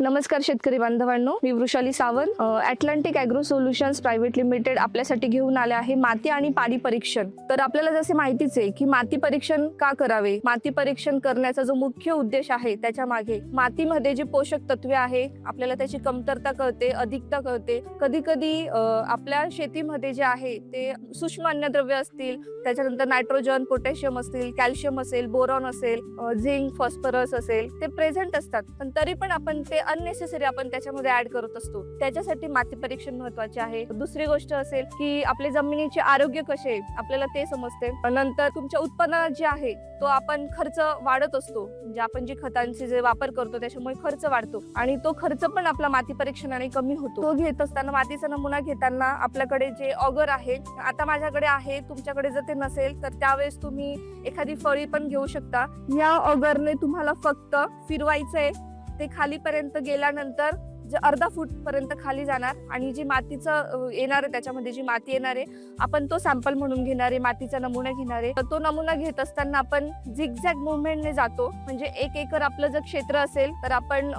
नमस्कार शेतकरी बांधवांनो, मी Vrushali Sawant Atlantic Agro Solutions Private Limited आपल्यासाठी घेऊन आले आहे माती आणि पाणी परीक्षण. तर आपल्याला जसे माहितीच आहे की माती परीक्षण का करावे. माती परीक्षण करण्याचा जो मुख्य उद्देश आहे त्याच्या मागे मातीमध्ये जे पोषक तत्वे आहे आपल्याला त्याची कमतरता कळते, अधिकता कळते. कधी कधी आपल्या शेतीमध्ये जे आहे ते सूक्ष्म अन्नद्रव्य असतील, त्याच्यानंतर नायट्रोजन, पोटॅशियम असतील, कॅल्शियम असेल, बोरॉन असेल, झिंक, फॉस्फरस असेल, ते प्रेझेंट असतात, पण तरी पण आपण ते अननेसेसरी आपण त्याच्यामध्ये ऍड करत असतो. त्याच्यासाठी माती परीक्षण महत्वाचे आहे. दुसरी गोष्ट असेल की आपले जमिनीचे आरोग्य कसे आपल्याला ते समजते. नंतर तुमच्या उत्पन्नात जे आहे तो आपण खर्च वाढत असतो, म्हणजे आपण जे खतांचे जे वापर करतो त्याच्यामुळे खर्च वाढतो आणि तो खर्च पण आपला माती परीक्षणाने कमी होतो. तो घेत असताना मातीचा नमुना घेताना आपल्याकडे जे ऑगर आहे, आता माझ्याकडे आहे, तुमच्याकडे जर ते नसेल तर त्यावेळेस तुम्ही एखादी फळी पण घेऊ शकता. या ऑगरने तुम्हाला फक्त फिरवायचंय, ते खालीपर्यंत गेल्यानंतर जे अर्धा फूट पर्यंत खाली जाणार आणि जी मातीचं येणार आहे, त्याच्यामध्ये जी माती येणार आहे आपण तो सॅम्पल म्हणून घेणार आहे, मातीचा नमुना घेणार आहे. तो नमुना घेत असताना आपण झिगझॅग मुवमेंटने जातो. म्हणजे 1 एकर आपलं जर क्षेत्र असेल तर आपण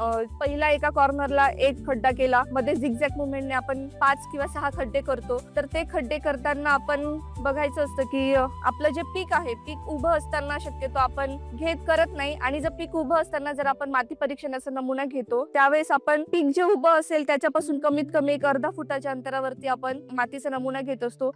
पहिला एका कॉर्नरला 1 खड्डा केला, मध्ये झिगझॅग मुवमेंटने आपण 5 किंवा 6 खड्डे करतो. तर ते खड्डे करताना आपण बघायचं असतं की आपलं जे पीक आहे, पीक उभं असताना शक्यतो आपण घेत करत नाही, आणि जर पीक उभं असताना जर आपण माती परीक्षणाचा नमुना घेतो त्यावेळेस आपण पीक जे उभं असेल त्याच्यापासून कमीत कमी 1 अर्धा फुटाच्या अंतरावरती आपण मातीचा नमुना घेत असतो.